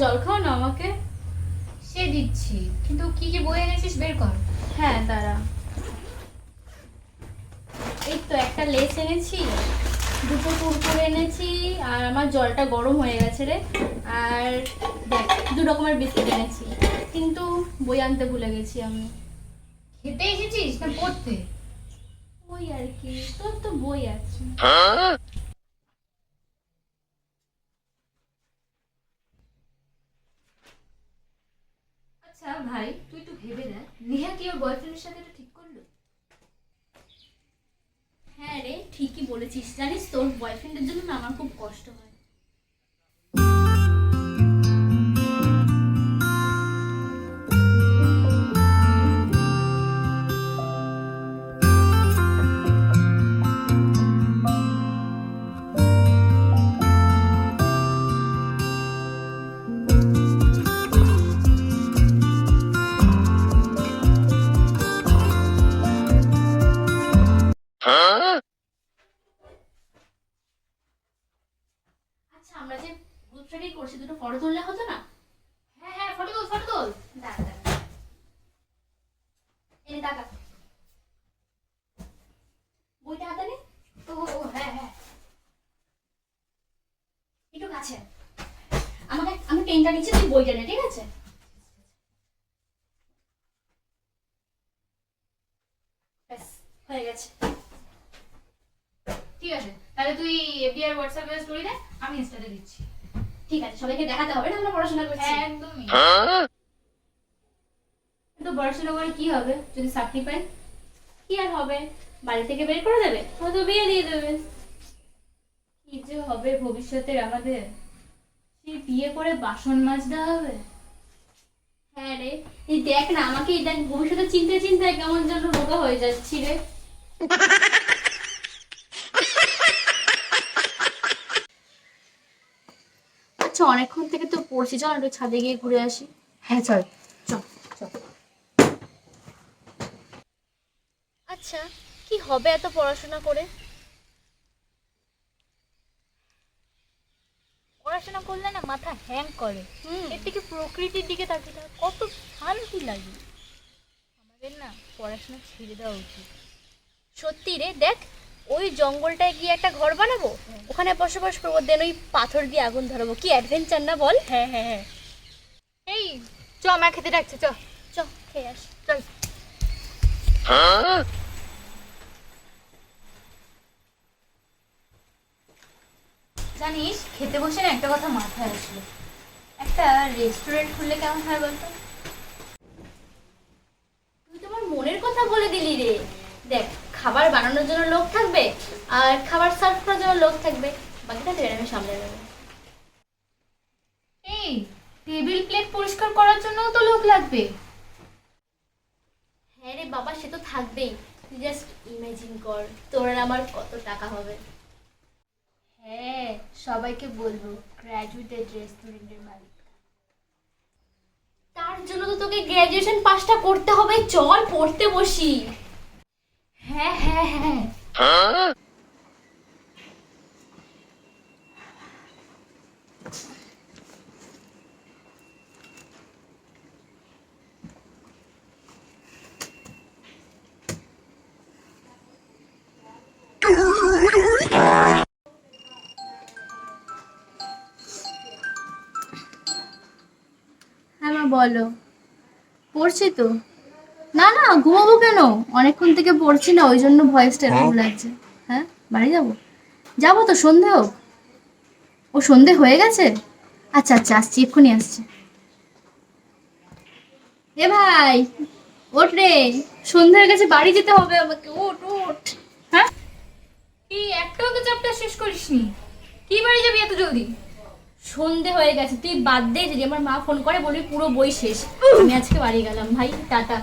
জল খাও না আমাকে। সে দিচ্ছি, কিন্তু কি কি বই এনেছিস বের কর। হ্যাঁ দাঁড়া, এই তো একটা লেস এনেছি, দুটো কুরকুরে এনেছি, আর আমার জলটা গরম হয়ে গেছে রে। আর দেখ 2 রকমের বিস্কিট এনেছি, কিন্তু বই আনতে ভুলে গেছি আমি। খেতে এসেছিস না পড়তে? ওই আর কি, তোর তো বই আছে। আচ্ছা ভাই, তুই তো ভেবে দেখ, নেহা কি ওর বয়ফ্রেন্ডের সাথে এটা ঠিক করলো? হ্যাঁ রে, ঠিকই বলেছিস। জানিস তোর বয়ফ্রেন্ডের জন্য না আমার খুব কষ্ট হয়। আচ্ছা, আমরা যে গ্রুপ স্টাডি করছি, 2টো ফটো তুললে হতো না? হ্যাঁ হ্যাঁ, ফটো তোল ফটো তোল। দাঁড়া দাঁড়া, এনে টাকা, বইটা হাতে নে। ও ও, হ্যাঁ হ্যাঁ। একটু কাছে আয়। আমি পেনটা নিচ্ছি, তুই বইটা নে, ঠিক আছে? ব্যাস, হয়ে গেছে। ঠিক আছে, তাহলে তুই এফবি আর হোয়াটসঅ্যাপে স্টোরি দে, আমি ইনস্টাতে দিচ্ছি। ঠিক আছে, সবাইকে দেখাতে হবে না আমরা পড়াশোনা করছি। হ্যাঁ একদমই। কিন্তু পড়াশোনা করে কি হবে যদি চাকরি পাই? কি আর হবে, বাড়ি থেকে বের করে দেবে, হয়তো বিয়ে দিয়ে দেবে। কি যে হবে ভবিষ্যতের আমাদের, সেই বিয়ে করে বাসন মাজতে হবে। হ্যাঁ রে, এই দেখ না আমাকে, এই দেখ ভবিষ্যতে চিন্তা চিন্তায় কেমন যেন রোগা হয়ে যাচ্ছি রে। আচ্ছা, অনেকক্ষণ থেকে তো পড়ছি, চল একটু ছাদে গিয়ে ঘুরে আসি। হ্যাঁ চল। চল চল। আচ্ছা, কি হবে এত পড়াশোনা করে? পড়াশোনা করলে না মাথা হ্যাং করে। এর থেকে প্রকৃতির দিকে তাকিয়ে থাকা কত শান্তি লাগে। আমাদের না পড়াশোনা ছেড়ে দেওয়া উচিত। সত্যি রে, দেখ ওই জঙ্গলটায় গিয়ে একটা ঘর বানাবো, ওখানে বসবাস করবো, দেন ওই পাথর দিয়ে আগুন ধরাবো। কি অ্যাডভেঞ্চার না বল? হ্যাঁ হ্যাঁ হ্যাঁ। এই চ, মা খেতে ডাকছে, চ। চ খেয়ে আসি। চল। জানিস, খেতে বসে না একটা কথা মাথায় আসলো, একটা রেস্টুরেন্ট খুললে কেমন হয় বলতো? তুই তোমার মনের কথা বলে দিলি রে। দেখ, খাবার বানানোর জন্য লোক থাকবে, আর খাবার সার্ভ করার জন্য লোক থাকবে, বাকিটা তুই আর আমি সামলে নেবো। এই টেবিল প্লেট পরিষ্কার করার জন্যও তো লোক লাগবে। হ্যাঁ রে বাবা, সে তো থাকবেই। তুই জাস্ট ইমাজিন কর তোর আর আমার কত টাকা হবে। হ্যাঁ, সবাইকে বলবো গ্র্যাজুয়েটেড রেস্টুরেন্টের মালিক। তার জন্য তো তোকে গ্র্যাজুয়েশন পাসটা করতে হবে। চল পড়তে বসি। হ্যাঁ হ্যাঁ হ্যাঁ। হ্যাঁ মা বলো। পড়ছি তো। না না, ঘুমাবো কেন? অনেকক্ষণ থেকে পড়ছি না, ওই জন্য ভয়েসটা এরকম লাগছে। হ্যাঁ, বাড়ি যাবো। যাবো তো, সন্ধে হোক। ও সন্ধে হয়ে গেছে? আচ্ছা আচ্ছা, আসছি, এক্ষুনি আসছি। এ ভাই, ওঠ রে, সন্ধে হয়ে গেছে, বাড়ি যেতে হবে আমাকে। ওঠ ওঠ। হ্যাঁ, কি একটাও তো চ্যাপ্টার শেষ করিসনি? কি বাড়ি যাবি এত জলদি? সন্ধে হয়ে গেছে, তুই বাদ দে। যদি আমার মা ফোন করে বলবি পুরো বই শেষ। আমি আজকে বাড়ি গেলাম ভাই, টাটা।